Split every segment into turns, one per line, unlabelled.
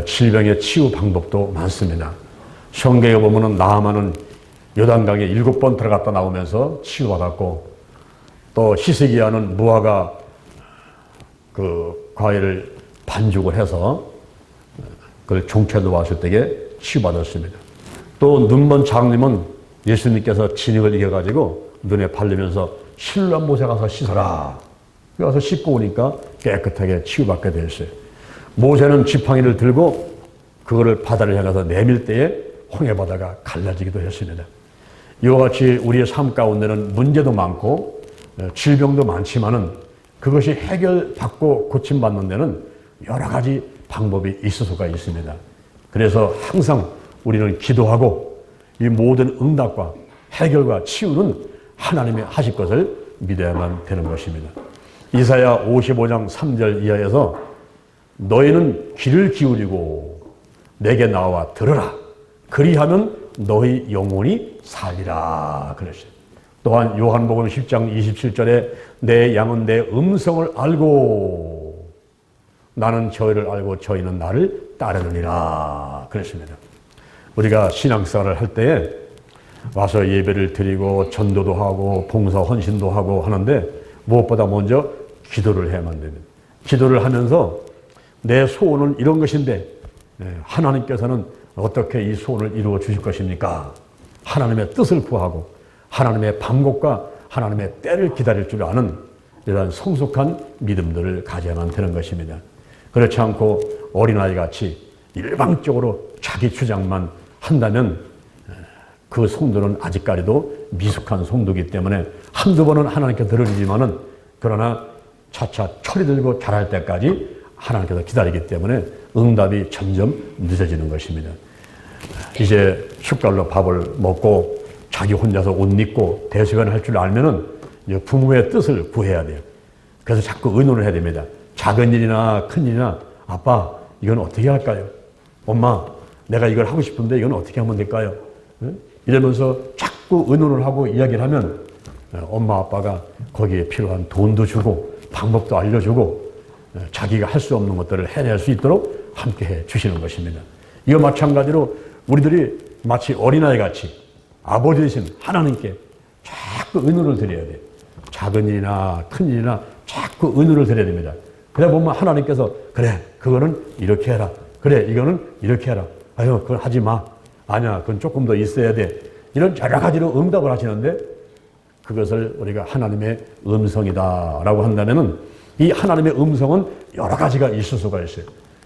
질병의 치유 방법도 많습니다. 성경에 보면은 나아만은 요단강에 7번 들어갔다 나오면서 치유받았고, 또 히스기야는 무화과 그 과일을 반죽을 해서 그걸 종켜도 왔을 때에 치유받았습니다. 또 눈먼 장님은 예수님께서 진흙을 이겨가지고 눈에 바르면서 실로암 못에 가서 씻어라. 가서 씻고 오니까 깨끗하게 치유받게 되었어요. 모세는 지팡이를 들고 그거를 바다를 향해서 내밀 때에 홍해바다가 갈라지기도 했습니다. 이와 같이 우리의 삶 가운데는 문제도 많고 질병도 많지만은 그것이 해결받고 고침받는 데는 여러 가지 방법이 있을 수가 있습니다. 그래서 항상 우리는 기도하고 이 모든 응답과 해결과 치유는 하나님이 하실 것을 믿어야만 되는 것입니다. 이사야 55장 3절 이하에서 너희는 귀를 기울이고 내게 나와 들으라. 그리하면 너희 영혼이 살리라. 그랬어요. 또한 요한복음 10장 27절에 내 양은 내 음성을 알고 나는 저희를 알고 저희는 나를 따르느니라. 그랬습니다. 우리가 신앙생활을 할 때에 와서 예배를 드리고 전도도 하고 봉사 헌신도 하고 하는데 무엇보다 먼저 기도를 해야만 됩니다. 기도를 하면서 내 소원은 이런 것인데 하나님께서는 어떻게 이 소원을 이루어 주실 것입니까? 하나님의 뜻을 구하고 하나님의 방법과 하나님의 때를 기다릴 줄 아는 이러한 성숙한 믿음들을 가져야만 되는 것입니다. 그렇지 않고 어린아이같이 일방적으로 자기 주장만 한다면 그 성도는 아직까지도 미숙한 성도이기 때문에 한두 번은 하나님께 들으리지만은 그러나 차차 철이 들고 자랄 때까지 하나님께서 기다리기 때문에 응답이 점점 늦어지는 것입니다. 이제 숟갈로 밥을 먹고 자기 혼자서 옷 입고 대소변을 할 줄 알면은 부모의 뜻을 구해야 돼요. 그래서 자꾸 의논을 해야 됩니다. 작은 일이나 큰 일이나 아빠 이건 어떻게 할까요? 엄마 내가 이걸 하고 싶은데 이건 어떻게 하면 될까요? 이러면서 자꾸 의논을 하고 이야기를 하면 엄마 아빠가 거기에 필요한 돈도 주고 방법도 알려주고 자기가 할 수 없는 것들을 해낼 수 있도록 함께 해 주시는 것입니다. 이와 마찬가지로 우리들이 마치 어린아이같이 아버지 되신 하나님께 자꾸 의논을 드려야 돼요. 작은 일이나 큰 일이나 자꾸 의논을 드려야 됩니다. 그래 보면 하나님께서 그래 그거는 이렇게 해라. 그래 이거는 이렇게 해라. 아유 그건 하지 마. 아니야 그건 조금 더 있어야 돼. 이런 여러 가지로 응답을 하시는데 그것을 우리가 하나님의 음성이다라고 한다면은 이 하나님의 음성은 여러 가지가 있을 수가 있어요.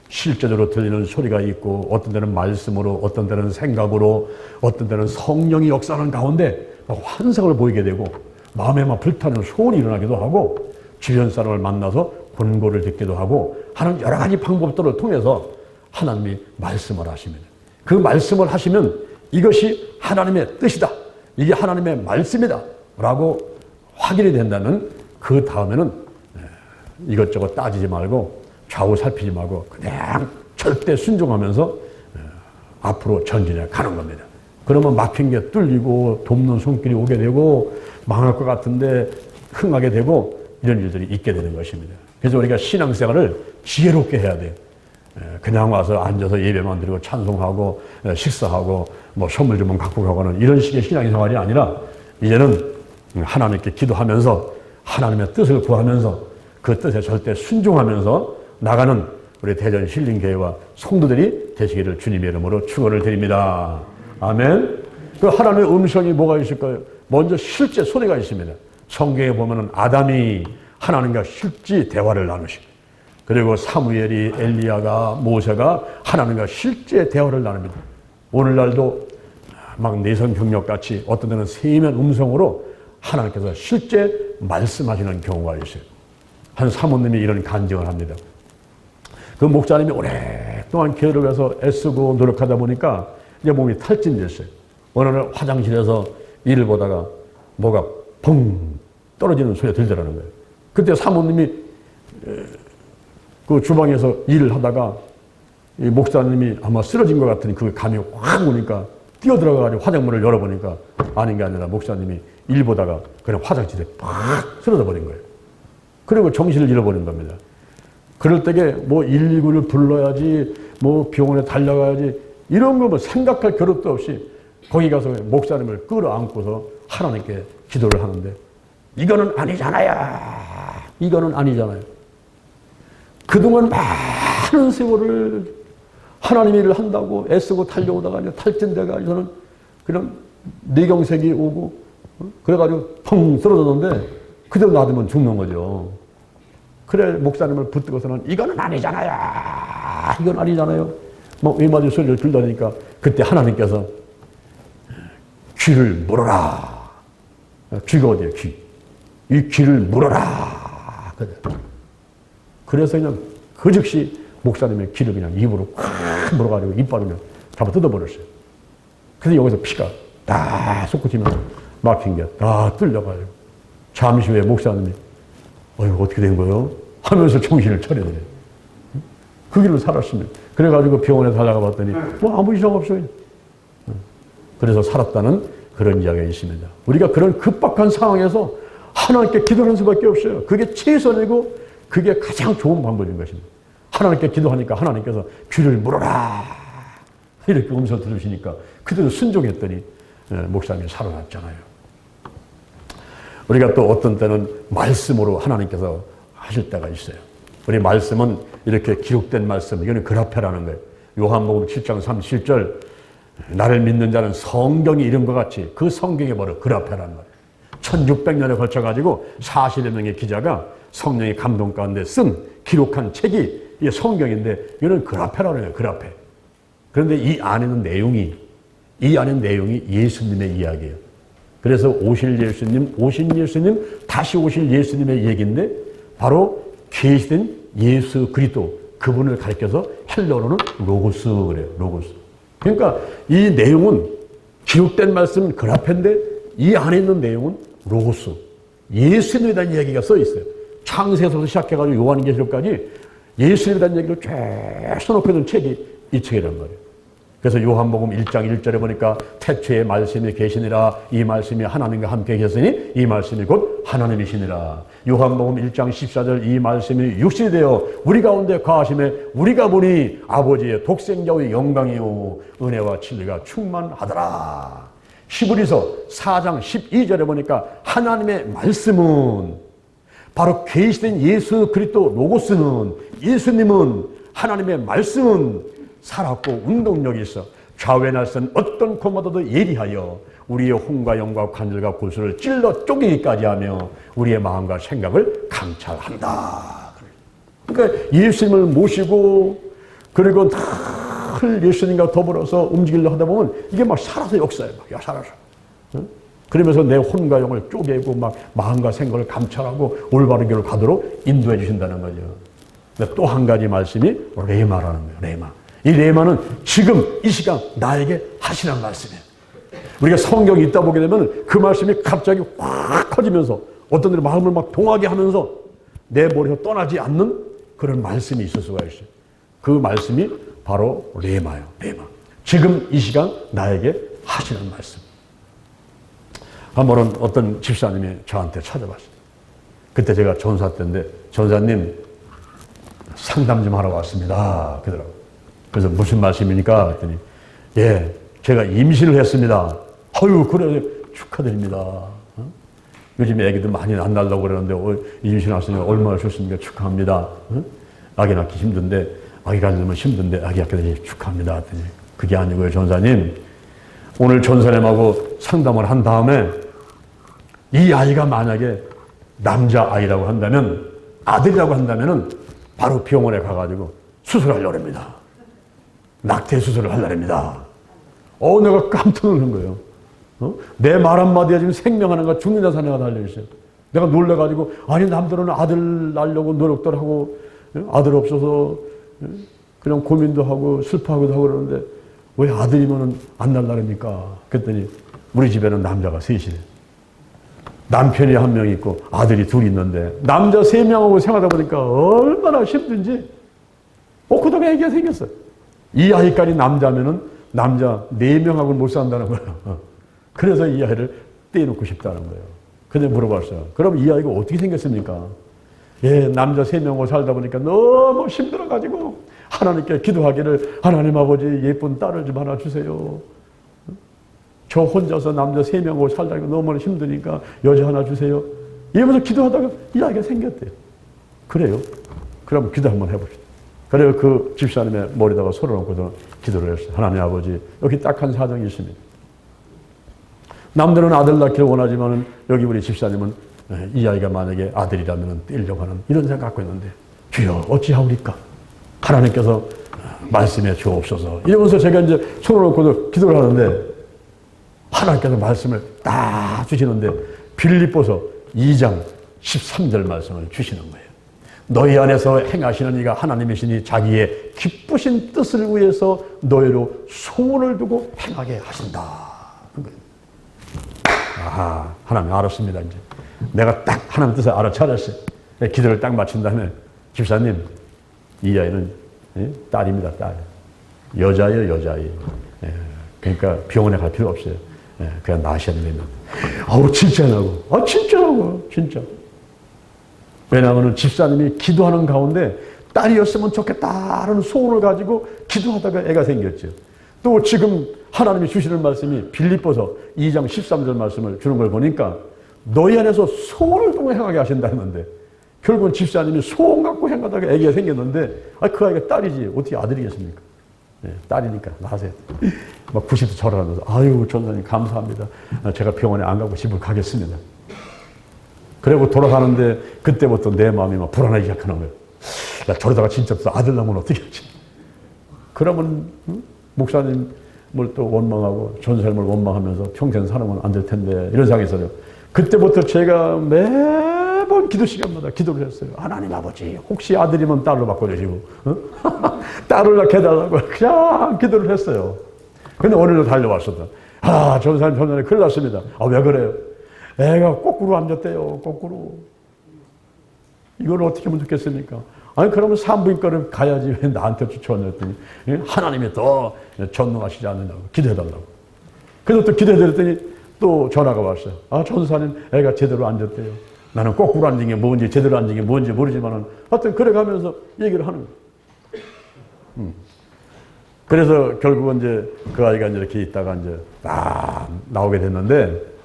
실제적으로 들리는 소리가 있고 어떤 때는 말씀으로 어떤 때는 생각으로 어떤 때는 성령이 역사하는 가운데 환상을 보이게 되고 마음에 막 불타는 소원이 일어나기도 하고 주변 사람을 만나서 권고를 듣기도 하고 하는 여러 가지 방법들을 통해서 하나님이 말씀을 하십니다. 그 말씀을 하시면 이것이 하나님의 뜻이다. 이게 하나님의 말씀이다. 라고 확인이 된다면 그 다음에는 이것저것 따지지 말고 좌우 살피지 말고 그냥 절대 순종하면서 앞으로 전진해 가는 겁니다. 그러면 막힌 게 뚫리고 돕는 손길이 오게 되고 망할 것 같은데 흥하게 되고 이런 일들이 있게 되는 것입니다. 그래서 우리가 신앙생활을 지혜롭게 해야 돼요. 그냥 와서 앉아서 예배만 드리고 찬송하고 식사하고 뭐 선물 주면 갖고 가고는 이런 식의 신앙생활이 아니라 이제는 하나님께 기도하면서 하나님의 뜻을 구하면서 그 뜻에 절대 순종하면서 나가는 우리 대전 힐링교회와 성도들이 되시기를 주님의 이름으로 축원을 드립니다. 아멘. 그 하나님의 음성이 뭐가 있을까요? 먼저 실제 소리가 있습니다. 성경에 보면은 아담이 하나님과 실제 대화를 나누시고 그리고 사무엘이 엘리야가 모세가 하나님과 실제 대화를 나눕니다. 오늘날도 막 내성 병력같이 어떤 데는 세면 음성으로 하나님께서 실제 말씀하시는 경우가 있어요. 한 사모님이 이런 간증을 합니다. 그 목사님이 오랫동안 게으르면서 애쓰고 노력하다 보니까 이제 몸이 탈진됐어요. 어느 날 화장실에서 일을 보다가 뭐가 펑 떨어지는 소리가 들더라는 거예요. 그때 사모님이 그 주방에서 일을 하다가 이 목사님이 아마 쓰러진 것 같으니 그 감이 확 오니까 뛰어들어가가지고 화장문을 열어보니까 아닌 게 아니라 목사님이 일 보다가 그냥 화장실에 팍 쓰러져 버린 거예요. 그리고 정신을 잃어버린 겁니다. 그럴 때에 뭐 119를 불러야지 뭐 병원에 달려가야지 이런 거 뭐 생각할 겨를도 없이 거기 가서 목사님을 끌어안고서 하나님께 기도를 하는데 이거는 아니잖아요. 이거는 아니잖아요. 그동안 많은 세월을 하나님 일을 한다고 애쓰고 달려오다가 이제 탈진돼가지고는 그냥 뇌경색이 오고 그래가지고 펑 쓰러졌는데 그대로 놔두면 죽는 거죠. 그래 목사님을 붙들고서는 이거는 아니잖아요. 이건 아니잖아요. 뭐 외마디 소리를 들다니까 그때 하나님께서 귀를 물어라. 귀가 어디에요? 귀. 이 귀를 물어라. 그래서 그냥 그 즉시 목사님의 귀를 그냥 입으로 콱 물어가지고 이빨을 그냥 잡아 뜯어버렸어요. 그래서 여기서 피가 다 솟구치면서 막힌 게 다 뚫려가지고 잠시 후에 목사님이 어떻게 된 거예요? 하면서 정신을 차려야 돼요. 그 길로 살았습니다. 그래가지고 병원에 달려가 봤더니 뭐 아무 이상 없어요. 그래서 살았다는 그런 이야기가 있습니다. 우리가 그런 급박한 상황에서 하나님께 기도하는 수밖에 없어요. 그게 최선이고 그게 가장 좋은 방법인 것입니다. 하나님께 기도하니까 하나님께서 귀를 물어라 이렇게 음성을 들으시니까 그대로 순종했더니 목사님이 살아났잖아요. 우리가 또 어떤 때는 말씀으로 하나님께서 하실 때가 있어요. 우리 말씀은 이렇게 기록된 말씀, 이거는 그라페라는 거예요. 요한복음 7장 37절 나를 믿는 자는 성경이 이름과 같이 그 성경에 바로 그라페라는 거예요. 1600년에 걸쳐가지고 40여 명의 기자가 성령의 감동 가운데 쓴 기록한 책이 이 성경인데 이거는 그라페라는 거예요. 그라페. 그런데 이 안에는 내용이 예수님의 이야기예요. 그래서 오신 예수님, 다시 오실 예수님의 얘기인데 바로 계시된 예수 그리스도 그분을 가리켜서 헬라어로는 로고스 그래요. 로고스. 그러니까 이 내용은 기록된 말씀 그라페인데 이 안에 있는 내용은 로고스. 예수님에 대한 이야기가 써 있어요. 창세에서부터 시작해가지고 요한계시록까지 예수님에 대한 얘기를 쭉 써놓고 있는 책이 이 책이란 말이에요. 그래서 요한복음 1장 1절에 보니까 태초에 말씀이 계시니라 이 말씀이 하나님과 함께 계셨으니 이 말씀이 곧 하나님이시니라. 요한복음 1장 14절 이 말씀이 육신이 되어 우리 가운데 거하심에 우리가 보니 아버지의 독생자의 영광이요 은혜와 진리가 충만하더라. 히브리서 4장 12절에 보니까 하나님의 말씀은 바로 계시된 예수 그리스도 로고스는 예수님은 하나님의 말씀은 살았고 운동력이 있어 좌우에 날선 어떤 것마다도 예리하여 우리의 혼과 영과 관절과 골수를 찔러 쪼개기까지 하며 우리의 마음과 생각을 감찰한다. 그러니까 예수님을 모시고 그리고 늘 예수님과 더불어서 움직이려 하다 보면 이게 막 살아서 역사해. 막 살아서. 그러면서 내 혼과 영을 쪼개고 막 마음과 생각을 감찰하고 올바른 길을 가도록 인도해 주신다는 거죠. 근데 또 한 가지 말씀이 레마라는 거예요. 레마. 이 레마는 지금 이 시간 나에게 하시는 말씀이에요. 우리가 성경이 있다 보게 되면 그 말씀이 갑자기 확 커지면서 어떤 들의 마음을 막 동하게 하면서 내 머리에서 떠나지 않는 그런 말씀이 있을 수가 있어요. 그 말씀이 바로 레마예요. 레마. 지금 이 시간 나에게 하시는 말씀. 한 번은 어떤 집사님이 저한테 찾아왔어요. 그때 제가 전사 때인데 전사님 상담 좀 하러 왔습니다. 그러더라고요. 그래서 무슨 말씀입니까? 그랬더니 예, 제가 임신을 했습니다. 어휴, 그래 축하드립니다. 요즘 애기들 많이 안 낳으려고 그러는데 임신하시니 얼마나 좋습니까? 축하합니다. 아기 낳기 힘든데 아기 가지면 힘든데 아기 낳게 되니 축하합니다. 그랬더니 그게 아니고요, 전사님. 오늘 전사님하고 상담을 한 다음에 이 아이가 만약에 남자아이라고 한다면 아들이라고 한다면 바로 병원에 가가지고 수술하려고 합니다. 낙태 수술을 하려고 합니다. 내가 깜짝 놀란 거예요. 내 말 한마디에 지금 생명 하나가 죽는 자산에가 달려있어요. 내가 놀래가지고 아니 남들은 아들 낳으려고 노력도 하고 아들 없어서 그냥 고민도 하고 슬퍼하기도 하고 그러는데 왜 아들이면 안 낳으려니까? 그랬더니 우리 집에는 남자가 셋이래요. 남편이 한 명 있고 아들이 둘 있는데 남자 3명하고 생활하다 보니까 얼마나 힘든지 그다음에 애기가 생겼어요. 이 아이까지 남자면은 남자 4명하고 못 산다는 거예요. 그래서 이 아이를 떼놓고 싶다는 거예요. 근데 물어봤어요. 그럼 이 아이가 어떻게 생겼습니까? 예, 남자 3명하고 살다 보니까 너무 힘들어가지고 하나님께 기도하기를 하나님 아버지 예쁜 딸을 좀 하나 주세요. 저 혼자서 남자 3명하고 살다가 너무 힘드니까 여자 하나 주세요. 이러면서 기도하다가 이 아이가 생겼대요. 그래요. 그럼 기도 한번 해봅시다. 그래요. 그 집사님의 머리다가 손을 얹고서 기도를 했어요. 하나님 아버지 여기 딱한 사정이 있습니다. 남들은 아들 낳기를 원하지만 여기 우리 집사님은 이 아이가 만약에 아들이라면 떼려고 하는 이런 생각 갖고 있는데 주여 어찌하오리까? 하나님께서 말씀해 주옵소서. 이러면서 제가 이제 손을 얹고서 기도를 하는데 하나님께서 말씀을 딱 주시는데 빌립보서 2장 13절 말씀을 주시는 거예요. 너희 안에서 행하시는 이가 하나님이시니 자기의 기쁘신 뜻을 위해서 너희로 소원을 두고 행하게 하신다. 아하, 하나님 알았습니다. 이제 내가 딱 하나님 뜻을 알아차렸어요. 기도를 딱 마친 다음에 집사님 이 아이는 딸입니다. 딸. 여자예요. 여자예요. 그러니까 병원에 갈 필요 없어요. 그냥 낳으셔야 됩니다. 아우 진짜라고. 진짜라고. 진짜. 왜냐하면 집사님이 기도하는 가운데 딸이었으면 좋겠다라는 소원을 가지고 기도하다가 애가 생겼죠. 또 지금 하나님이 주시는 말씀이 빌립보서 2장 13절 말씀을 주는 걸 보니까 너희 안에서 소원을 두고 행하게 하신다 했는데 결국은 집사님이 소원 갖고 행하다가 애기가 생겼는데 그 아이가 딸이지 어떻게 아들이겠습니까? 딸이니까 낳으세요. 막 90도 절을 하면서 아유 전사님 감사합니다. 제가 병원에 안 가고 집을 가겠습니다. 그리고 돌아가는데 그때부터 내 마음이 막 불안하기 시작하는 거예요. 야 저러다가 진짜 아들 낳으면 어떻게 하지? 그러면 목사님을 또 원망하고 전사님을 원망하면서 평생 살아면 안 될 텐데 이런 생각이 있어요. 그때부터 제가 매번 기도 시간마다 기도를 했어요. 하나님 아버지 혹시 아들이면 딸로 바꿔주시고 딸을 낳게 해달라고 그냥 기도를 했어요. 근데 오늘도 달려왔었다. 전사님 큰일 났습니다. 왜 그래요? 애가 거꾸로 앉았대요. 거꾸로. 이걸 어떻게 하면 좋겠습니까? 그러면 산부인과를 가야지 왜 나한테 추천했더니 하나님이 더 전능하시지 않느냐고 기도해달라고. 그래서 또 기도해드렸더니 또 전화가 왔어요. 전사님 애가 제대로 앉았대요. 나는 거꾸로 앉은 게 뭔지 제대로 앉은 게 뭔지 모르지만은 하여튼 그래 가면서 얘기를 하는 거예요. 그래서 결국은 이제 그 아이가 이제 이렇게 있다가 이제 딱 나오게 됐는데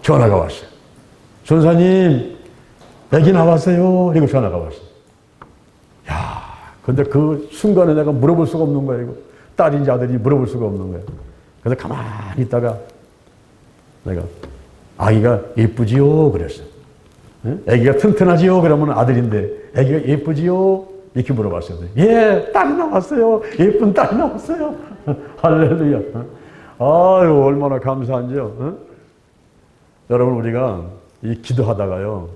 전화가 왔어요. 전사님, 애기 나왔어요. 이거 전화가 왔어요. 근데 그 순간에 내가 물어볼 수가 없는 거예요. 이거. 딸인지 아들인지 물어볼 수가 없는 거예요. 그래서 가만히 있다가 내가 아기가 예쁘지요? 그랬어요. 애기가 튼튼하지요? 그러면 아들인데 애기가 예쁘지요? 이렇게 물어봤어요. 예, 딸이 나왔어요. 예쁜 딸이 나왔어요. 할렐루야. 아유, 얼마나 감사한지요. 여러분, 우리가 이 기도하다가요,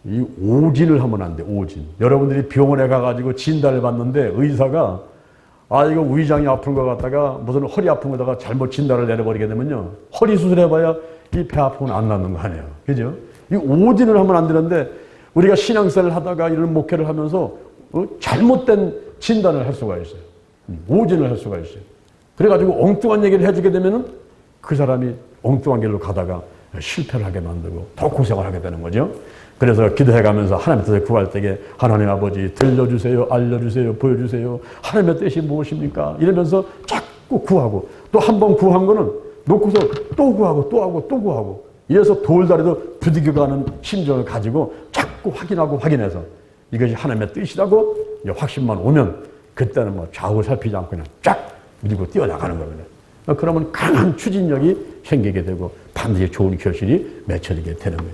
이 오진을 하면 안 돼, 오진. 여러분들이 병원에 가가지고 진단을 받는데 의사가 이거 위장이 아픈 것 같다가 무슨 허리 아픈 거다가 잘못 진단을 내려버리게 되면요, 허리 수술해봐야 이 배 아픈 건 안 낫는 거 아니에요. 그죠? 이 오진을 하면 안 되는데 우리가 신앙생활을 하다가 이런 목회를 하면서 잘못된 진단을 할 수가 있어요. 오진을 할 수가 있어요. 그래가지고 엉뚱한 얘기를 해주게 되면은 그 사람이 엉뚱한 길로 가다가 실패를 하게 만들고 더 고생을 하게 되는 거죠. 그래서 기도해가면서 하나님 뜻을 구할 때에 하나님 아버지 들려주세요, 알려주세요, 보여주세요. 하나님의 뜻이 무엇입니까? 이러면서 자꾸 구하고 또 한 번 구한 거는 놓고서 또 구하고 또 하고 또 구하고 이래서 돌다리도 부딪혀가는 심정을 가지고 자꾸 확인하고 확인해서 이것이 하나님의 뜻이라고 확신만 오면 그때는 뭐 좌우 살피지 않고 그냥 쫙 밀고 뛰어나가는 겁니다. 그러면 강한 추진력이 생기게 되고 반드시 좋은 결실이 맺혀지게 되는 거예요.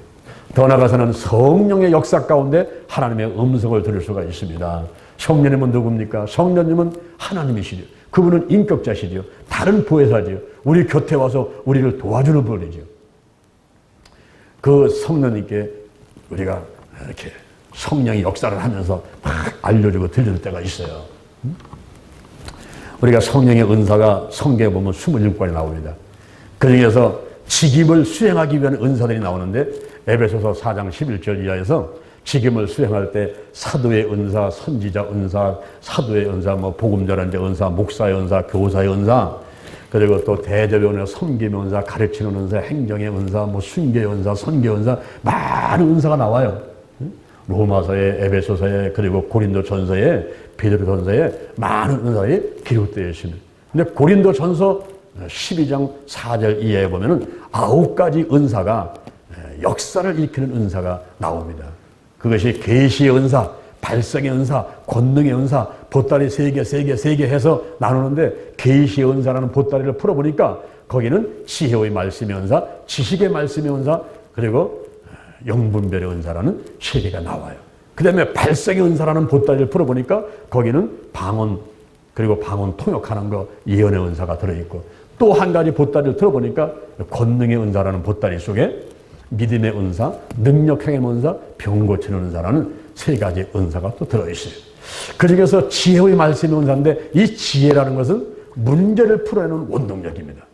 더 나아가서는 성령의 역사 가운데 하나님의 음성을 들을 수가 있습니다. 성령님은 누굽니까? 성령님은 하나님이시죠. 그분은 인격자시죠. 다른 보혜사죠. 우리 곁에 와서 우리를 도와주는 분이죠. 그 성령님께 우리가 이렇게 성령의 역사를 하면서 막 알려주고 들려줄 때가 있어요. 우리가 성령의 은사가 성경에 보면 27권이 나옵니다. 그 중에서 직임을 수행하기 위한 은사들이 나오는데 에베소서 4장 11절 이하에서 직임을 수행할 때 사도의 은사, 선지자 은사, 사도의 은사, 복음 전환자 은사, 목사의 은사, 교사의 은사, 그리고 또 대접의 은사, 섬김의 은사, 가르치는 은사, 행정의 은사, 순교의 은사, 선교의 은사, 많은 은사가 나와요. 로마서에, 에베소서에, 그리고 고린도전서에, 베드로전서에 많은 은사들이 기록되어 있습니다. 근데 고린도전서 12장 4절 이하에 보면은 9가지 은사가 역사를 일으키는 은사가 나옵니다. 그것이 계시의 은사, 발성의 은사, 권능의 은사, 보따리 3개 해서 나누는데 계시의 은사라는 보따리를 풀어보니까 거기는 지혜의 말씀의 은사, 지식의 말씀의 은사, 그리고 영분별의 은사라는 3개가 나와요. 그 다음에 발성의 은사라는 보따리를 풀어보니까 거기는 방언, 그리고 방언 통역하는 거, 예언의 은사가 들어있고, 또 한 가지 보따리를 들어보니까 권능의 은사라는 보따리 속에 믿음의 은사, 능력행의 은사, 병 고치는 은사라는 3가지 은사가 또 들어있어요. 그 중에서 지혜의 말씀의 은사인데, 이 지혜라는 것은 문제를 풀어내는 원동력입니다.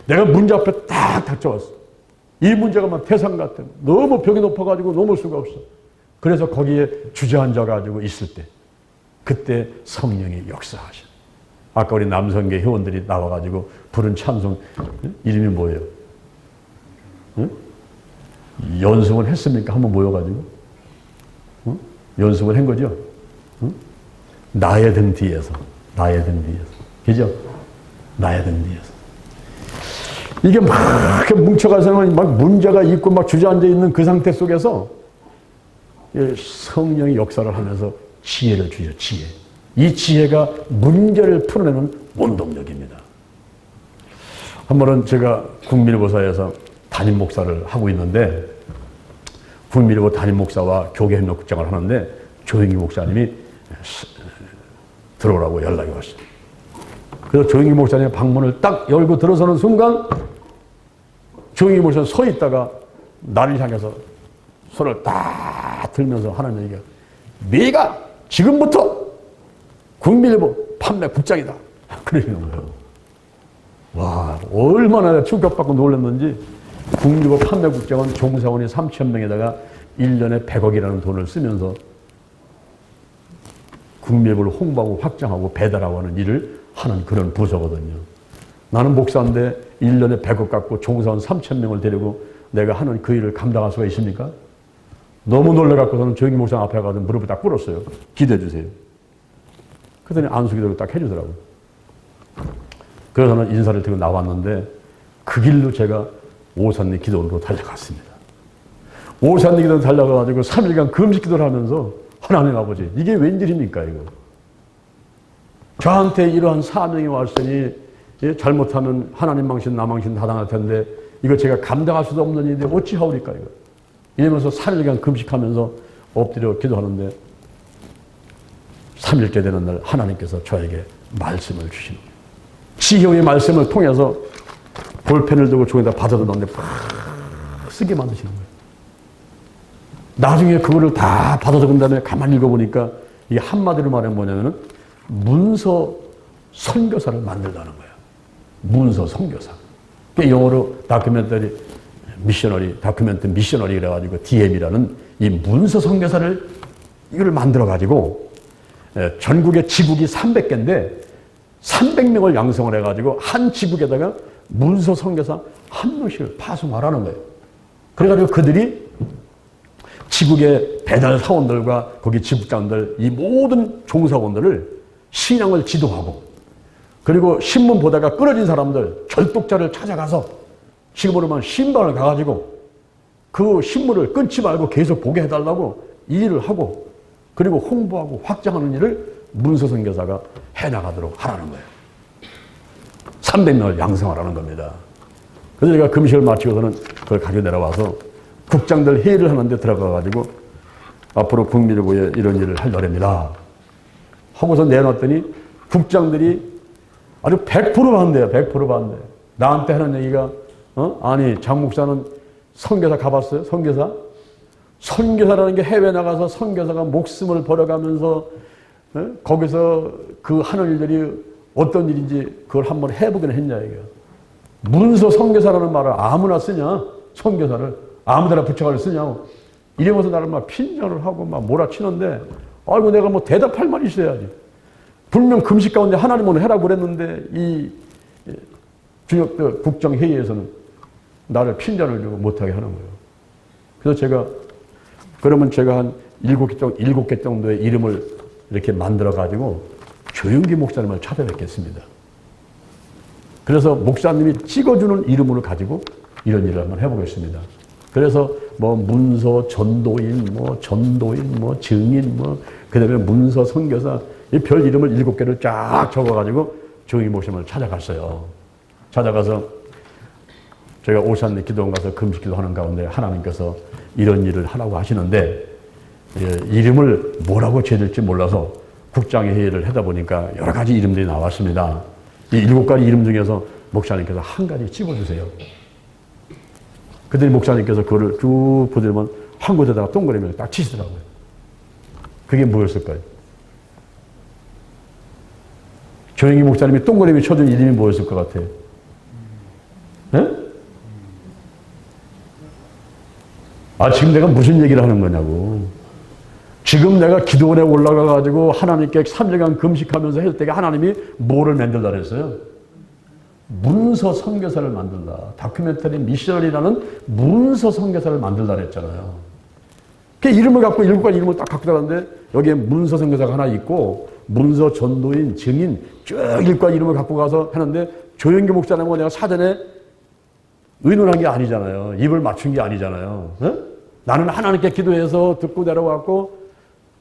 내가 문제 앞에 딱 닥쳐왔어. 이 문제가 막 태산 같아. 너무 벽이 높아가지고 넘을 수가 없어. 그래서 거기에 주저앉아가지고 있을 때, 그때 성령이 역사하셔. 아까 우리 남성계 회원들이 나와가지고 부른 찬송 이름이 뭐예요? 응? 연습을 했습니까? 한번 모여가지고? 응? 연습을 한 거죠? 응? 나의 등 뒤에서. 나의 등 뒤에서. 그죠? 나의 등 뒤에서. 이게 막 이렇게 뭉쳐가서는 막 문제가 있고 막 주저앉아 있는 그 상태 속에서 성령이 역사를 하면서 지혜를 주죠, 지혜. 이 지혜가 문제를 풀어내는 원동력입니다. 한 번은 제가 국민일보사에서 담임 목사를 하고 있는데, 국민일보 담임 목사와 교계협력국장을 하는데 조영기 목사님이 들어오라고 연락이 왔어요. 그래서 조영기 목사님 방문을 딱 열고 들어서는 순간 조영기 목사님 서 있다가 나를 향해서 손을 딱 들면서 하는 얘기가, 네가 지금부터 국민일보 판매국장이다. 그러시는 거예요. 와, 얼마나 충격받고 놀랐는지. 국민일보 판매국장은 종사원이 3,000명에다가 1년에 100억이라는 돈을 쓰면서 국민일보를 홍보하고 확장하고 배달하고 하는 일을 하는 그런 부서거든요. 나는 목사인데 1년에 100억 갖고 종사원 3,000명을 데리고 내가 하는 그 일을 감당할 수가 있습니까? 너무 놀래갖고 저는 조영기 목사 앞에 가서 무릎을 딱 꿇었어요. 기도해 주세요. 그랬더니 안수기도를 딱 해주더라고요. 그래서 저는 인사를 드리고 나왔는데 그 길로 제가 오산리 기도원으로 달려갔습니다. 오산리 기도원 달려가가지고 3일간 금식 기도를 하면서, 하나님 아버지, 이게 웬일입니까 이거? 저한테 이러한 사명이 왔으니 잘못하면 하나님 망신 나 망신 다 당할 텐데 이거 제가 감당할 수도 없는 일인데 어찌하오리까 이거. 이러면서 3일간 금식하면서 엎드려 기도하는데 3일째 되는 날 하나님께서 저에게 말씀을 주시는 거예요. 지혜의 말씀을 통해서 볼펜을 들고 종에다 받아서 넣는데 팍 쓰게 만드시는 거예요. 나중에 그거를 다 받아 적은 다음에 가만히 읽어보니까 이게 한마디로 말하면 뭐냐면은 문서 선교사를 만들다는 거예요. 문서 선교사. 영어로 다큐멘터리 미셔너리, 다큐멘트 미셔너리 그래가지고 DM이라는 이 문서 선교사를 이걸 만들어가지고 전국의 지국이 300개인데 300명을 양성을 해가지고 한 지국에다가 문서 선교사 한 명씩을 파송하라는 거예요. 그래가지고 그들이 지국의 배달 사원들과 거기 지국장들, 이 모든 종사원들을 신앙을 지도하고, 그리고 신문 보다가 끊어진 사람들, 절독자를 찾아가서 지금으로 말하면 신방을 가가지고 그 신문을 끊지 말고 계속 보게 해달라고 이 일을 하고, 그리고 홍보하고 확장하는 일을 문서 선교사가 해나가도록 하라는 거예요. 300명을 양성하라는 겁니다. 그래서 제가 금식을 마치고서는 그걸 가지고 내려와서 국장들 회의를 하는데 들어가가지고 앞으로 국민일보에 이런 일을 할 노래입니다 하고서 내놨더니 국장들이 아주 100% 반대예요. 100% 반대. 나한테 하는 얘기가 아니 장 목사는 선교사 가봤어요? 선교사? 선교사라는 게 해외 나가서 선교사가 목숨을 버려가면서 거기서 그 하는 일들이 어떤 일인지 그걸 한번 해보긴 했냐 이게. 문서 선교사라는 말을 아무나 쓰냐? 선교사를 아무데나 붙여가지고 쓰냐고. 이러면서 나를 막 핀잔을 하고 막 몰아치는데, 아이고 내가 뭐 대답할 말이 있어야지. 분명 금식 가운데 하나님은 해라고 그랬는데 이 주역들 국정회의에서는 나를 핀잔을 주고 못하게 하는 거예요. 그래서 제가 그러면 제가 한 일곱 개 정도의 이름을 이렇게 만들어가지고 조영기 목사님을 찾아뵙겠습니다. 그래서 목사님이 찍어주는 이름을 가지고 이런 일을 한번 해보겠습니다. 그래서 뭐 문서 전도인, 증인, 그 다음에 문서 선교사, 이 별 이름을 7개를 쫙 적어가지고 조영기 목사님을 찾아갔어요. 찾아가서 제가 오산리 기도원 가서 금식기도 하는 가운데 하나님께서 이런 일을 하라고 하시는데 이름을 뭐라고 지어야 될지 몰라서 국장의 회의를 하다 보니까 여러 가지 이름들이 나왔습니다. 이 7가지 이름 중에서 목사님께서 한 가지 찍어주세요. 그랬더니 목사님께서 그거를 쭉 보더니만 한 곳에다가 동그라미를 딱 치시더라고요. 그게 뭐였을까요? 조영기 목사님이 동그라미 쳐준 이름이 뭐였을 것 같아요? 네? 지금 내가 무슨 얘기를 하는 거냐고. 지금 내가 기도원에 올라가가지고 하나님께 3일간 금식하면서 할 때가 하나님이 뭐를 만들라 그랬어요? 문서 선교사를 만들라. 다큐멘터리 미셔널이라는 문서 선교사를 만들라 그랬잖아요. 그 이름을 갖고 7가지 이름을 딱 갖고 나갔는데 여기에 문서 선교사가 하나 있고 문서 전도인, 증인 쭉 7가지 이름을 갖고 가서 하는데 조영기 목사님과 내가 사전에 의논한 게 아니잖아요. 입을 맞춘 게 아니잖아요. 네? 나는 하나님께 기도해서 듣고 내려왔고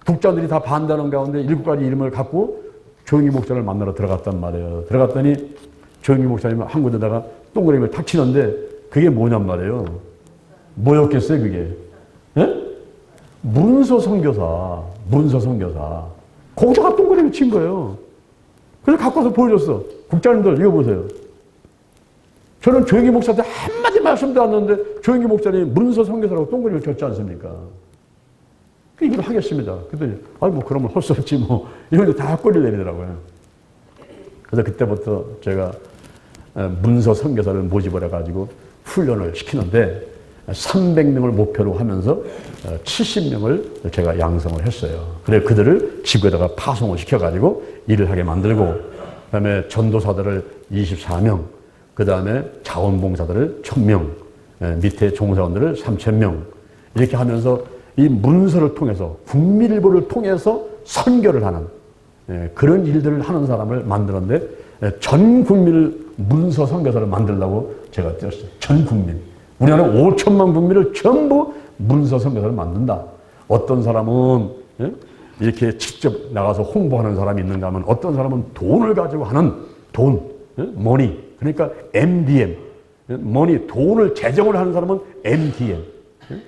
국장들이 다 반대하는 가운데 7가지 이름을 갖고 조영기 목사를 만나러 들어갔단 말이에요. 들어갔더니 조영기 목사님은 한 곳에다가 동그라미를 탁 치는데 그게 뭐냔 말이에요. 뭐였겠어요 그게? 네? 문서 선교사. 거기다가 동그라미 친 거예요. 그래서 갖고 와서 보여줬어. 국장님들 이거 보세요. 저는 조영기 목사한테 한마디 말씀도 안 했는데 조영기 목사님이 문서 선교사라고 동그라미를 쳤지 않습니까? 이걸 하겠습니다. 그랬더니 그러면 할 수 없지 이런 다 꼬리를 내리더라고요. 그래서 그때부터 제가 문서 선교사를 모집을 해가지고 훈련을 시키는데 300명을 목표로 하면서 70명을 제가 양성을 했어요. 그래서 그들을 지구에다가 파송을 시켜가지고 일을 하게 만들고 그 다음에 전도사들을 24명 그 다음에 자원봉사들을 1000명 밑에 종사원들을 3000명 이렇게 하면서 이 문서를 통해서 국민일보를 통해서 선교를 하는 그런 일들을 하는 사람을 만들었는데 전 국민을 문서 선교사를 만들려고 제가 뛰었어요. 전 국민. 우리나라 5천만 국민을 전부 문서 선교사를 만든다. 어떤 사람은 이렇게 직접 나가서 홍보하는 사람이 있는가 하면 어떤 사람은 돈을 가지고 하는 돈, 머니. 그러니까 MDM. 머니, 돈을 재정을 하는 사람은 MDM.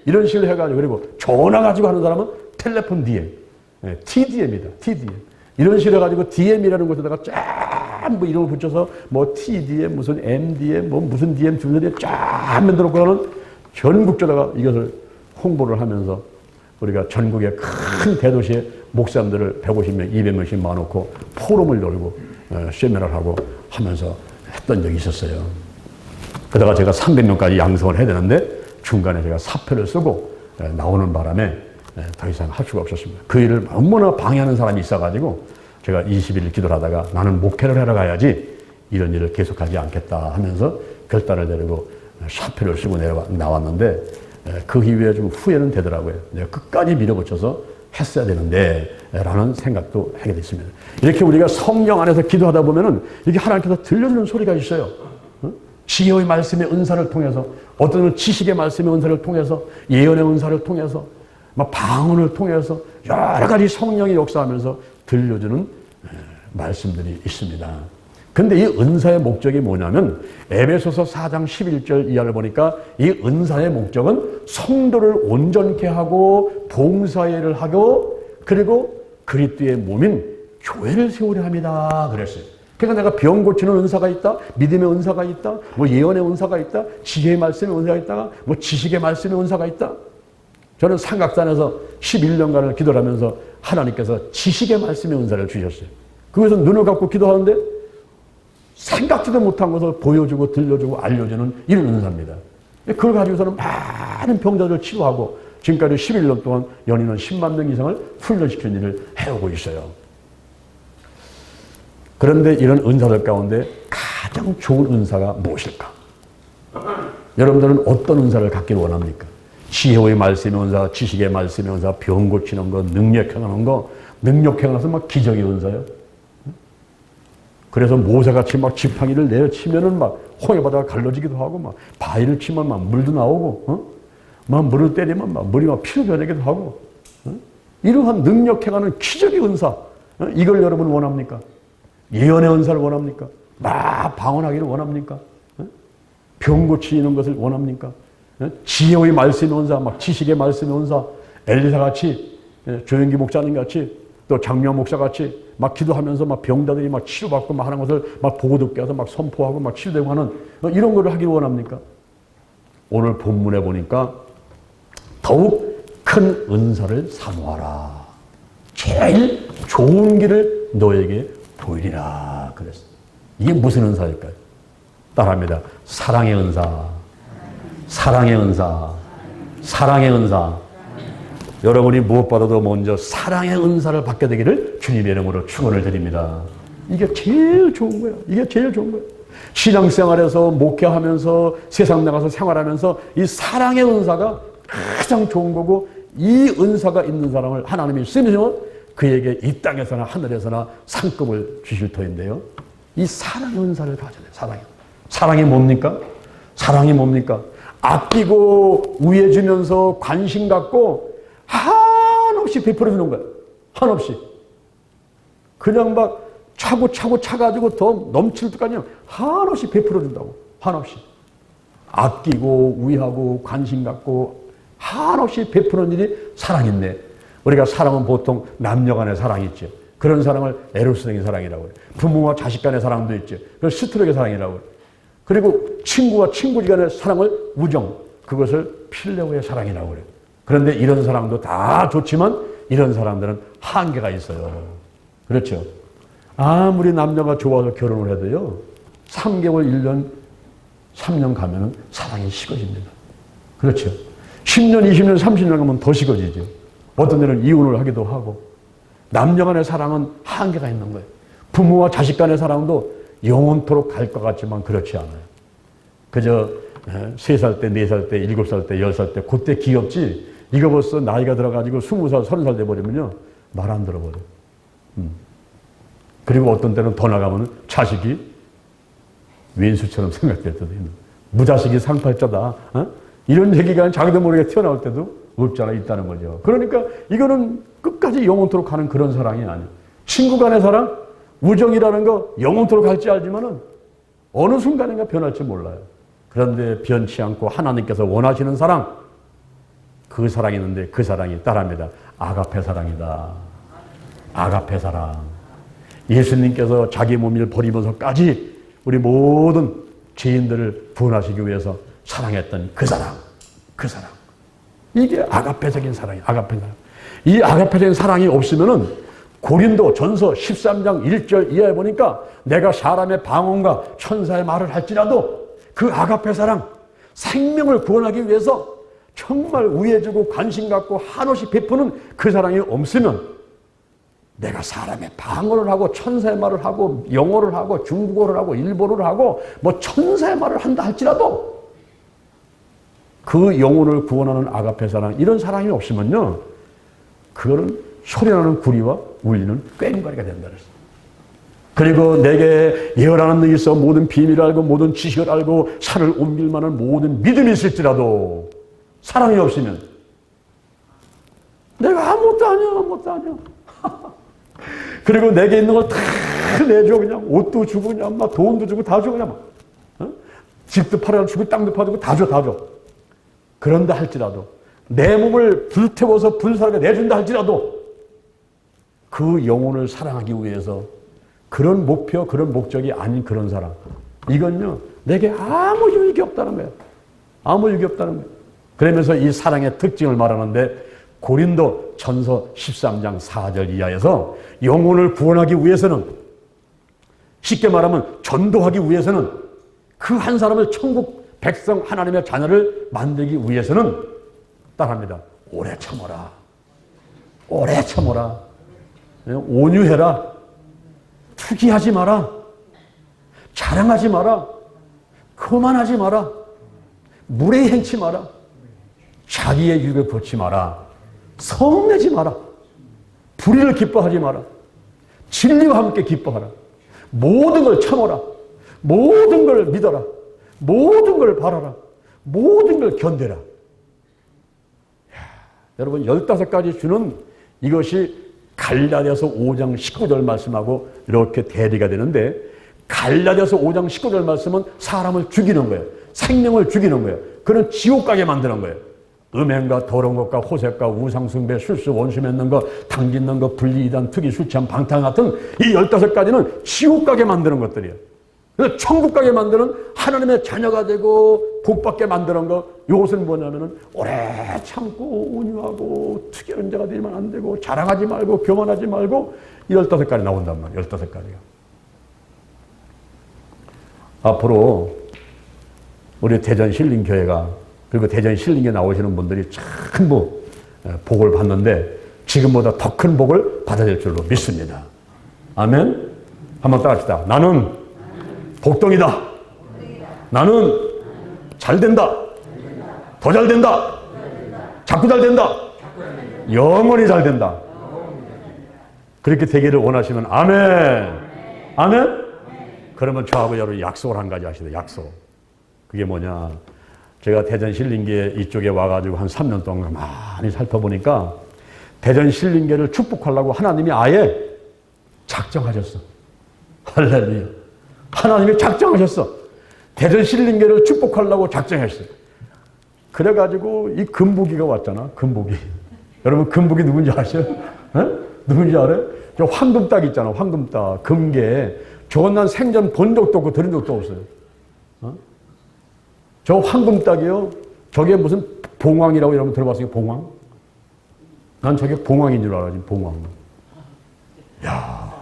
이런 식으로 해가지고 그리고 전화 가지고 하는 사람은 텔레폰 DM, TDM이다. TDM. 이런 식으로 해가지고 DM이라는 곳에다가 전부 이름을 붙여서 TDM, 무슨 MDM, 무슨 DM 주소에 쫙 만들어 놓고는 전국적으로 이것을 홍보를 하면서 우리가 전국의 큰 대도시에 목사님들을 150명, 200명씩 모아놓고 포럼을 열고 세미나를 하고 하면서 했던 적이 있었어요. 그러다가 제가 300명까지 양성을 해야 되는데 중간에 제가 사표를 쓰고 나오는 바람에 더 이상 할 수가 없었습니다. 그 일을 너무나 방해하는 사람이 있어가지고 제가 20일 기도를 하다가 나는 목회를 하러 가야지 이런 일을 계속하지 않겠다 하면서 결단을 내리고 사표를 쓰고 나왔는데 그 이후에 좀 후회는 되더라고요. 내가 끝까지 밀어붙여서 했어야 되는데 라는 생각도 하게 됐습니다. 이렇게 우리가 성령 안에서 기도하다 보면은 이게 하나님께서 들려주는 소리가 있어요. 지혜의 말씀의 은사를 통해서 어떤 지식의 말씀의 은사를 통해서 예언의 은사를 통해서 방언을 통해서 여러 가지 성령이 역사하면서 들려주는 말씀들이 있습니다. 근데 이 은사의 목적이 뭐냐면 에베소서 4장 11절 이하를 보니까 이 은사의 목적은 성도를 온전케 하고 봉사일을 하고 그리고 그리스도의 몸인 교회를 세우려 합니다. 그랬어요. 그러니까 내가 병 고치는 은사가 있다, 믿음의 은사가 있다, 예언의 은사가 있다, 지혜의 말씀의 은사가 있다, 지식의 말씀의 은사가 있다. 저는 삼각산에서 11년간을 기도를 하면서 하나님께서 지식의 말씀의 은사를 주셨어요. 그것은 눈을 감고 기도하는데 생각지도 못한 것을 보여주고 들려주고 알려주는 이런 은사입니다. 그걸 가지고서는 많은 병자들을 치료하고 지금까지 11년 동안 연인은 10만 명 이상을 훈련시키는 일을 해오고 있어요. 그런데 이런 은사들 가운데 가장 좋은 은사가 무엇일까? 여러분들은 어떤 은사를 갖기를 원합니까? 지혜의 말씀의 은사, 지식의 말씀의 은사, 병 고치는 거, 능력 행하는 거, 능력 행하면서 막 기적의 은사요. 그래서 모세같이 막 지팡이를 내려치면은 막 홍해바다가 갈라지기도 하고, 막 바위를 치면 막 물도 나오고, 막 물을 때리면 막 물이 막 피로 변하기도 하고, 이러한 능력 행하는 기적의 은사, 이걸 여러분 원합니까? 예언의 은사를 원합니까? 막 방언하기를 원합니까? 병 고치는 것을 원합니까? 지혜의 말씀의 은사, 막 지식의 말씀의 은사, 엘리사 같이, 조영기 목사님 같이, 또 장면 목사 같이 막 기도하면서 막 병자들이 막 치료받고 막 하는 것을 막 보고 듣게 해서 막 선포하고 막 치료되고 하는 이런 거를 하기를 원합니까? 오늘 본문에 보니까 더욱 큰 은사를 사모하라. 제일 좋은 길을 너에게 보이리라 그랬어요. 이게 무슨 은사일까요? 따라합니다. 사랑의 은사. 사랑의 은사. 사랑의 은사. 여러분이 무엇보다도 먼저 사랑의 은사를 받게 되기를 주님의 이름으로 축원을 드립니다. 이게 제일 좋은 거예요. 이게 제일 좋은 거예요. 신앙생활에서 목회하면서 세상 나가서 생활하면서 이 사랑의 은사가 가장 좋은 거고, 이 은사가 있는 사람을 하나님이 쓰시면 그에게 이 땅에서나 하늘에서나 상급을 주실 터인데요. 이 사랑의 은사를 가져야 돼요. 사랑이. 사랑이 뭡니까? 사랑이 뭡니까? 아끼고 우애주면서 관심 갖고 한없이 베풀어주는 거예요. 한없이. 그냥 막 차고 차가지고 더 넘칠 때까지 한없이 베풀어준다고. 한없이. 아끼고 우애하고 관심 갖고 한없이 베푸는 일이 사랑인데, 우리가 사랑은 보통 남녀 간의 사랑이 있죠. 그런 사랑을 에로스적인 사랑이라고 해요. 부모와 자식 간의 사랑도 있죠. 그걸 스트로의 사랑이라고 해요. 그리고 친구와 친구간의 사랑을 우정, 그것을 필레오의 사랑이라고 그래요. 그런데 이런 사랑도 다 좋지만 이런 사람들은 한계가 있어요. 그렇죠? 아무리 남녀가 좋아서 결혼을 해도요, 3개월, 1년, 3년 가면은 사랑이 식어집니다. 그렇죠? 10년, 20년, 30년 가면 더 식어지죠. 어떤 데는 이혼을 하기도 하고. 남녀 간의 사랑은 한계가 있는 거예요. 부모와 자식 간의 사랑도 영원토록 갈 것 같지만 그렇지 않아요. 그저 3살 때, 4살 때, 7살 때, 10살 때 그때 귀엽지, 이거 벌써 나이가 들어가지고 20살, 30살 돼버리면요 말 안 들어버려요. 그리고 어떤 때는 더 나가면 자식이 왼수처럼 생각될 때도 있는, 무자식이 상팔자다, 이런 얘기가 자기도 모르게 튀어나올 때도 없잖아, 있다는 거죠. 그러니까 이거는 끝까지 영원토록 가는 그런 사랑이 아니에요. 친구 간의 사랑, 우정이라는 거 영원토록 갈지 알지만은 어느 순간인가 변할지 몰라요. 그런데 변치 않고 하나님께서 원하시는 사랑, 그 사랑이 있는데 그 사랑이 따라합니다. 아가페 사랑이다. 아가페 사랑. 예수님께서 자기 몸을 버리면서까지 우리 모든 죄인들을 구원하시기 위해서 사랑했던 그 사랑, 그 사랑. 이게 아가페적인 사랑이에요. 아가페 사랑. 이 아가페적인 사랑이 없으면은 고린도 전서 13장 1절 이하에 보니까 내가 사람의 방언과 천사의 말을 할지라도 그 아가페 사랑, 생명을 구원하기 위해서 정말 우애주고 관심 갖고 한없이 베푸는 그 사랑이 없으면 내가 사람의 방언을 하고 천사의 말을 하고 영어를 하고 중국어를 하고 일본어를 하고 뭐 천사의 말을 한다 할지라도 그 영혼을 구원하는 아가페 사랑, 이런 사랑이 없으면요, 그거는 소리나는 구리와 울리는 꽹과리가 된다 그랬어요. 그리고 내게 예언하는 능이 있어 모든 비밀을 알고 모든 지식을 알고 산을 옮길 만한 모든 믿음이 있을지라도 사랑이 없으면 내가 아무것도 아니야, 아무것도 아니야. 그리고 내게 있는 걸 다 내줘. 그냥 옷도 주고 그냥 막 돈도 주고 다 줘. 그냥 막. 집도 팔아주고 땅도 팔아주고 다 줘, 다 줘. 그런다 할지라도 내 몸을 불태워서 불사르게 내준다 할지라도 그 영혼을 사랑하기 위해서 그런 목표, 그런 목적이 아닌 그런 사랑, 이건요 내게 아무 유익이 없다는 거예요. 아무 유익이 없다는 거예요. 그러면서 이 사랑의 특징을 말하는데 고린도 전서 13장 4절 이하에서 영혼을 구원하기 위해서는, 쉽게 말하면 전도하기 위해서는, 그 한 사람을 천국 백성 하나님의 자녀를 만들기 위해서는 따라합니다. 오래 참아라. 오래 참아라. 온유해라. 투기하지 마라. 자랑하지 마라. 거만하지 마라. 무례히 행치 마라. 자기의 유익을 보지 마라. 성내지 마라. 불의를 기뻐하지 마라. 진리와 함께 기뻐하라. 모든 걸 참아라. 모든 걸 믿어라. 모든 걸 바라라. 모든 걸 견뎌라. 여러분 15가지 주는 이것이 갈라디아서 5장 19절 말씀하고 이렇게 대리가 되는데, 갈라디아서 5장 19절 말씀은 사람을 죽이는 거예요. 생명을 죽이는 거예요. 그는 지옥 가게 만드는 거예요. 음행과 더러운 것과 호색과 우상숭배, 술수, 원수 맺는 것, 당짓는 것, 분리, 이단, 투기, 술 취함, 방탕 같은 이 15가지는 지옥 가게 만드는 것들이에요. 그래서 천국 가게 만드는 하나님의 자녀가 되고 복받게 만드는 것, 이것은 뭐냐면은 오래 참고 온유하고 특이한 자가 되면 안 되고 자랑하지 말고 교만하지 말고, 이 15가지 나온단 말이에요. 15가지가. 앞으로 우리 대전 신림교회가, 그리고 대전 신림교회 나오시는 분들이 전부 복을 받는데 지금보다 더 큰 복을 받아야 될 줄로 믿습니다. 아멘. 한번 따라합시다. 나는 복덩이다. 나는 잘 된다. 더 잘 된다. 자꾸 잘 된다. 영원히 잘 된다. 그렇게 되기를 원하시면 아멘. 아멘. 그러면 저하고 여러분 약속을 한 가지 하시죠. 약속. 그게 뭐냐. 제가 대전 신림교회 이쪽에 와가지고 한 3년 동안 많이 살펴보니까 대전 신림교회를 축복하려고 하나님이 아예 작정하셨어. 할렐루야. 하나님이 작정하셨어. 대전 신림교회를 축복하려고 작정했어요. 그래가지고 이 금복이가 왔잖아. 금복이. 여러분 금복이 누군지 아셔요? 누군지 알아요? 저 황금닭 있잖아. 황금닭. 금괴. 저건 난 생전 본 적도 없고 들은 적도 없어요. 저 황금닭이요. 저게 무슨 봉황이라고 여러분 들어봤어요? 봉황? 난 저게 봉황인 줄 알아. 봉황. 야,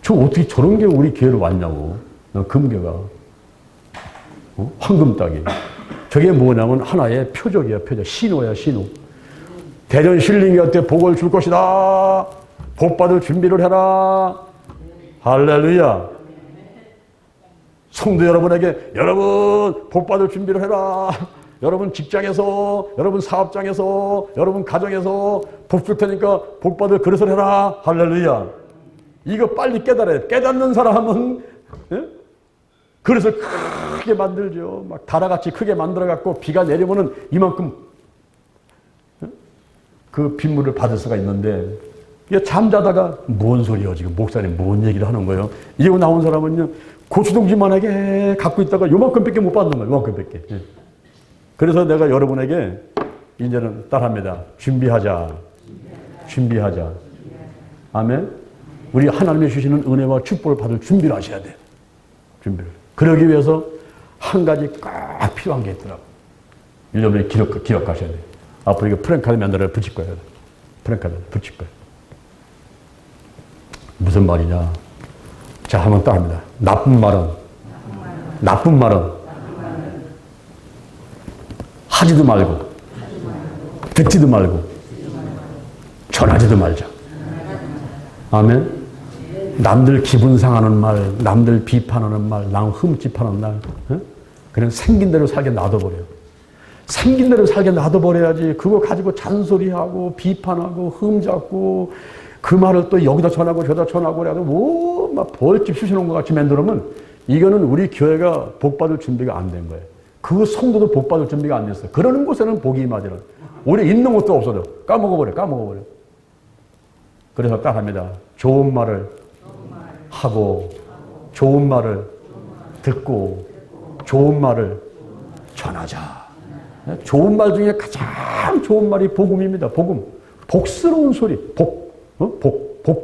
저 어떻게 저런 게 우리 교회로 왔냐고. 금괴가. 황금닭이. 저게 뭐냐면 하나의 표적이야. 표적. 신호야. 신호. 대전 신림교회한테 복을 줄 것이다. 복 받을 준비를 해라. 할렐루야. 성도 여러분에게 여러분 복 받을 준비를 해라. 여러분 직장에서, 여러분 사업장에서, 여러분 가정에서 복 줄 테니까 복 받을 그릇을 해라. 할렐루야. 이거 빨리 깨달아야 돼. 깨닫는 사람은 그릇을 크게 만들죠. 막 다라같이 크게 만들어갖고 비가 내리면은 이만큼 그 빗물을 받을 수가 있는데, 이게 잠자다가 뭔 소리요 지금 목사님 뭔 얘기를 하는 거예요. 이러고 나온 사람은요 고추동지만하게 갖고 있다가 요만큼밖에 못 받는 거예요. 요만큼밖에. 그래서 내가 여러분에게 이제는 따라합니다. 준비하자. 준비하자. 아멘. 우리 하나님이 주시는 은혜와 축복을 받을 준비를 하셔야 돼요. 준비를. 그러기 위해서 한 가지 꼭 필요한 게 있더라고요. 1년에 기억하셔야 돼요. 앞으로 이거 프랭카드 만들어 붙일 거예요. 프랭카드 붙일 거예요. 무슨 말이냐. 자, 한번 따라합니다. 나쁜 말은 하지도 말고, 듣지도 말고, 전하지도 말자. 아멘. 남들 기분 상하는 말, 남들 비판하는 말, 남 흠집하는 말, 그냥 생긴 대로 살게 놔둬버려요. 생긴 대로 살게 놔둬버려야지. 그거 가지고 잔소리하고, 비판하고, 흠잡고, 그 말을 또 여기다 전하고 저기다 전하고 그래가지고 막 벌집 쑤시는 것 같이 만들면 이거는 우리 교회가 복받을 준비가 안 된 거예요. 그 성도도 복받을 준비가 안 됐어요. 그러는 곳에는 복이 임하지는. 우리 있는 것도 없어져. 까먹어버려. 그래서 따라합니다. 좋은 말을 하고, 좋은 말을 듣고, 좋은 말을 전하자. 좋은 말 중에 가장 좋은 말이 복음입니다. 복음. 복스러운 소리. 복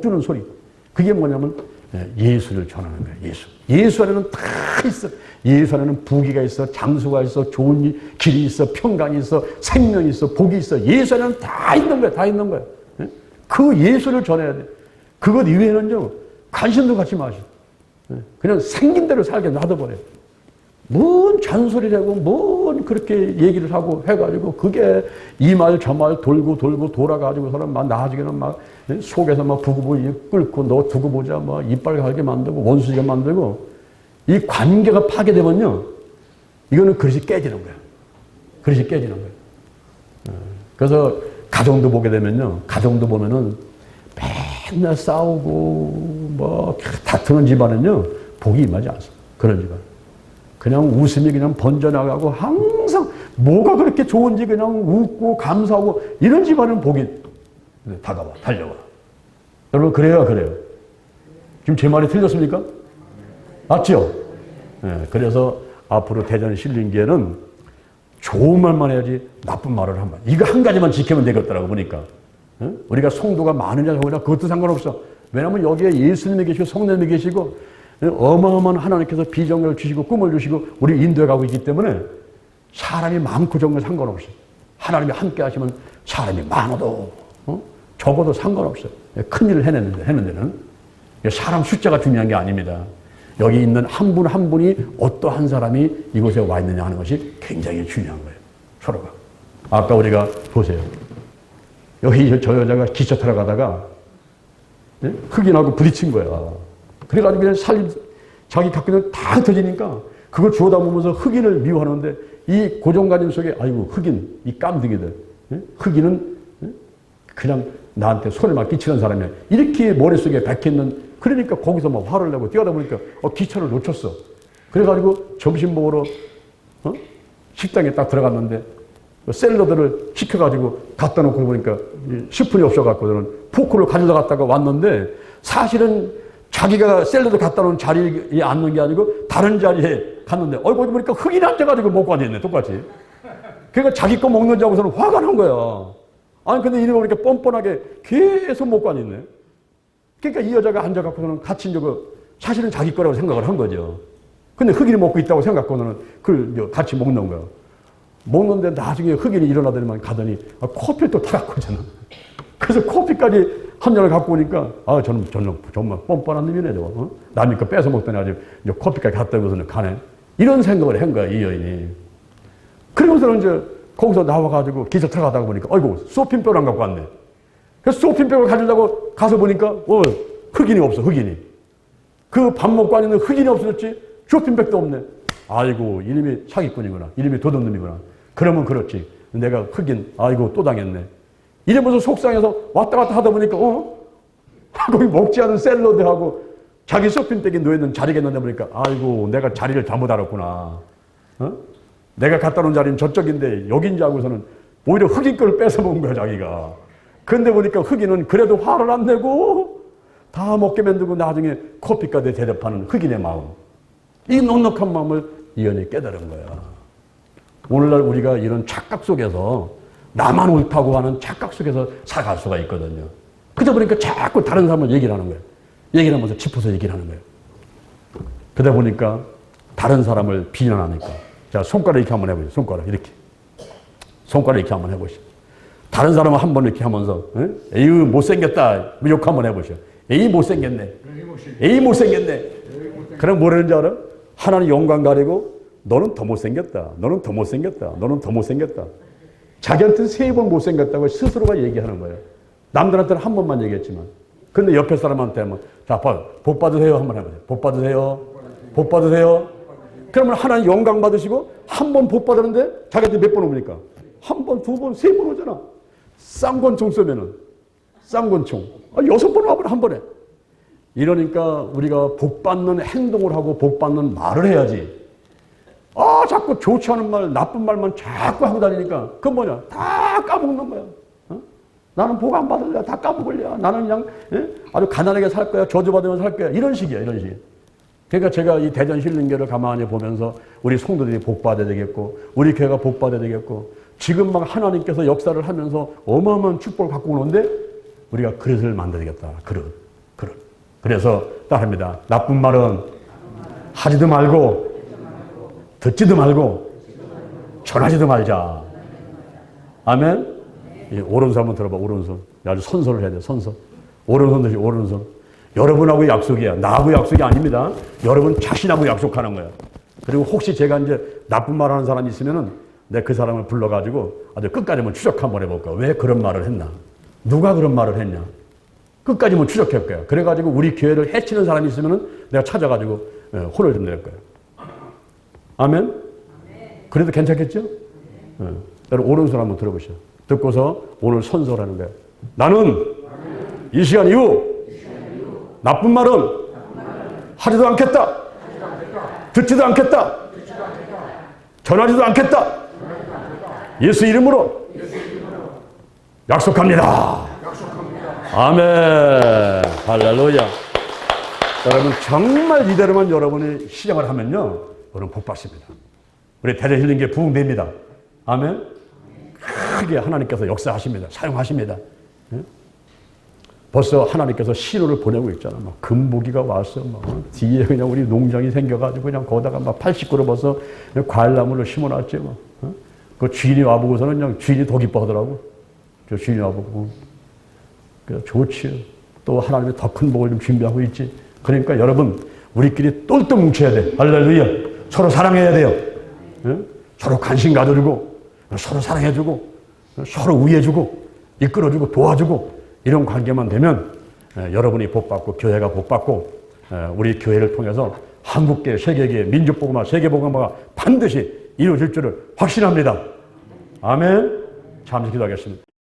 주는 소리. 그게 뭐냐면 예수를 전하는 거예요. 예수 안에는 다 있어. 예수 안에는 부귀가 있어, 장수가 있어, 좋은 길이 있어, 평강이 있어, 생명이 있어, 복이 있어. 예수 안에는 다 있는 거야. 다 있는 거야. 그 예수를 전해야 돼. 그것 이외에는요, 관심도 갖지 마시오. 그냥 생긴 대로 살게 놔둬버려요. 뭔 잔소리를 하고, 뭔 그렇게 얘기를 하고 해가지고, 그게 이 말 저 말 돌고 돌아가지고, 사람 막 나중에는 막 속에서 막 부구부 끓고, 너 두고 보자, 막 이빨 갈게 만들고, 원수지게 만들고, 이 관계가 파괴되면요, 이거는 그릇이 깨지는 거야. 그릇이 깨지는 거야. 그래서 가정도 보게 되면요. 가정도 보면은 맨날 싸우고 뭐 다투는 집안은요. 복이 임하지 않습니다. 그런 집안. 그냥 웃음이 그냥 번져나가고 항상 뭐가 그렇게 좋은지 그냥 웃고 감사하고 이런 집안은 복이 다가와, 달려와. 여러분 그래요. 지금 제 말이 틀렸습니까? 맞죠? 네, 그래서 앞으로 대전 신림교회는 좋은 말만 해야지 나쁜 말을 하면 이거 한 가지만 지키면 되겠더라고 보니까. 네? 우리가 성도가 많으냐 적으냐 그것도 상관없어. 왜냐하면 여기에 예수님이 계시고 성령님이 계시고 어마어마한 하나님께서 비전을 주시고 꿈을 주시고 우리 인도해 가고 있기 때문에 사람이 많고 적은 건 상관없어. 하나님이 함께 하시면 사람이 많아도 적어도 상관없어요. 큰 일을 해내는 데는 사람 숫자가 중요한 게 아닙니다. 여기 있는 한 분 한 분이 어떠한 사람이 이곳에 와 있느냐 하는 것이 굉장히 중요한 거예요. 서로가. 아까 우리가 보세요. 여기 저 여자가 기차 타러 가다가 흑인하고 부딪힌 거야. 그래가지고 그냥 자기 갖고 있는 다 흩어지니까 그걸 주워다 보면서 흑인을 미워하는데 이 고정관념 속에 아이고 흑인 이 깜둥이들 흑인은 그냥 나한테 손을 막 끼치는 사람이야. 이렇게 머릿속에 박혀있는 그러니까 거기서 막 화를 내고 뛰어다 보니까 기차를 놓쳤어. 그래가지고 점심 먹으러 식당에 딱 들어갔는데 샐러드를 시켜가지고 갖다 놓고 보니까 스푼이 없어갖고는 포크를 가져다 갔다가 왔는데 사실은 자기가 샐러드 갖다 놓은 자리에 앉는 게 아니고 다른 자리에 갔는데 거기 보니까 흑인이 앉아가지고 먹고 앉아있네 똑같이. 그러니까 자기 거 먹는 줄 알고서는 화가 난 거야. 아니 근데 이러고 보니까 뻔뻔하게 계속 먹고 앉아있네. 그러니까 이 여자가 앉아갖고서는 같이 사실은 자기 거라고 생각을 한 거죠. 근데 흑인이 먹고 있다고 생각하고는 그걸 같이 먹는 거야. 먹는데 나중에 흑인이 일어나더니만 가더니 커피를 또 타갖고 오잖아. 그래서 커피까지 한 잔을 갖고 오니까 저는 정말 뻔뻔한 놈이네 저거. 남이 거 뺏어 먹더니 아주 커피까지 갖다 오고서는 가네. 이런 생각을 한 거야 이 여인이. 그러고서는 이제 거기서 나와가지고 기차 타가다가 보니까 아이고 소핀백을 안 갖고 왔네. 그래서 소핀백을 가지려고 가서 보니까 흑인이 없어. 흑인이. 그 밥 먹고 앉는 흑인이 없어졌지 쇼핑백도 없네. 아이고 이놈이 사기꾼이구나. 이놈이 도둑놈이구나. 그러면 그렇지. 내가 흑인 아이고 또 당했네. 이러면서 속상해서 왔다 갔다 하다 보니까 거기 먹지 않은 샐러드하고 자기 쇼핑백에 놓여있는 자리겠는데 보니까 아이고 내가 자리를 잘못 알았구나. 내가 갖다 놓은 자리는 저쪽인데 여긴지 알고서는 오히려 흑인 걸 뺏어 먹은 거야 자기가. 근데 보니까 흑인은 그래도 화를 안 내고 다 먹게 만들고 나중에 커피까지 대접하는 흑인의 마음. 이 넉넉한 마음을 이 여인이 깨달은 거야. 오늘날 우리가 이런 착각 속에서 나만 옳다고 하는 착각 속에서 살아갈 수가 있거든요. 그러다 보니까 자꾸 다른 사람을 얘기를 하는 거예요. 얘기를 하면서 짚어서 얘기를 하는 거예요. 그러다 보니까 다른 사람을 비난하니까. 자, 손가락 이렇게 한번 해보세요. 손가락 이렇게. 손가락 이렇게 한번 해보시죠. 다른 사람은 한번 이렇게 하면서 에휴 못생겼다 욕 한번 해보시죠. 에이 못생겼네. 에이 못생겼네. 그럼 뭐라는지 알아? 하나님 영광 가리고 너는 더 못생겼다. 너는 더 못생겼다. 너는 더 못생겼다. 자기한테는 3번 못생겼다고 스스로가 얘기하는 거예요. 남들한테는 한 번만 얘기했지만. 근데 옆에 사람한테 한번 자, 복 받으세요 한번 해보세요. 복 받으세요. 복 받으세요. 그러면 하나님 영광 받으시고 한 번 복 받았는데 자기한테 몇 번 옵니까? 한 번, 2번, 3번 오잖아. 쌍권총 쏘면은 쌍권총 6번 와버려 한 번에. 이러니까 우리가 복 받는 행동을 하고 복 받는 말을 해야지. 자꾸 좋지 않은 말, 나쁜 말만 자꾸 하고 다니니까 그건 뭐냐? 다 까먹는 거야. 나는 복 안 받을래. 다 까먹을래. 나는 그냥 아주 가난하게 살 거야. 저주받으면서 살 거야. 이런 식이야. 이런 식. 그러니까 제가 이 대전 신림교회를 가만히 보면서 우리 성도들이 복 받아야 되겠고 우리 교회가 복 받아야 되겠고 지금 막 하나님께서 역사를 하면서 어마어마한 축복을 갖고 오는데 우리가 그릇을 만들어야 되겠다. 그릇. 그래서 따릅니다. 나쁜 말은 하지도 말고 듣지도 말고 전하지도 말자. 아멘? 오른손 한번 들어봐. 오른손. 아주 선서를 해야 돼. 선서. 오른손 드시 오른손. 여러분하고 약속이야. 나하고 약속이 아닙니다. 여러분 자신하고 약속하는 거야. 그리고 혹시 제가 이제 나쁜 말 하는 사람이 있으면은 내가 그 사람을 불러가지고 아주 끝까지 한번 추적 한번 해볼까. 왜 그런 말을 했나? 누가 그런 말을 했냐? 끝까지 한번 추적할 거야. 그래가지고 우리 교회를 해치는 사람이 있으면은 내가 찾아가지고 혼을 좀 낼 거야. 아멘? 그래도 괜찮겠죠? 여러분 오른손 한번 들어보시죠. 듣고서 오늘 선서라는 거예요. 나는 이 시간 이후 나쁜 말은 하지도 않겠다. 듣지도 않겠다. 전하지도 않겠다. 예수 이름으로 약속합니다. 아멘. 할렐루야. 여러분 정말 이대로만 여러분이 시작을 하면요, 여러분 복 받습니다. 우리 대전힐링교회 부흥됩니다. 아멘. 크게 하나님께서 역사하십니다. 사용하십니다. 벌써 하나님께서 신호를 보내고 있잖아. 막 금보기가 왔어. 막 뒤에 그냥 우리 농장이 생겨가지고 그냥 거기다가 막 80그루 벌써 과일나무를 심어놨지. 막. 그 주인이 와보고서는 그냥 주인이 더 기뻐하더라고. 저 주인이 와보고. 그래서 좋지. 또 하나님이 더 큰 복을 좀 준비하고 있지. 그러니까 여러분, 우리끼리 똘똘 뭉쳐야 돼. 할렐루야. 서로 사랑해야 돼요. 서로 관심 가져주고, 서로 사랑해주고, 서로 우애해주고, 이끌어주고, 도와주고, 이런 관계만 되면 여러분이 복받고 교회가 복받고 우리 교회를 통해서 한국계, 세계계, 민족복음화, 세계복음화가 반드시 이루어질 줄을 확신합니다. 아멘. 잠시 기도하겠습니다.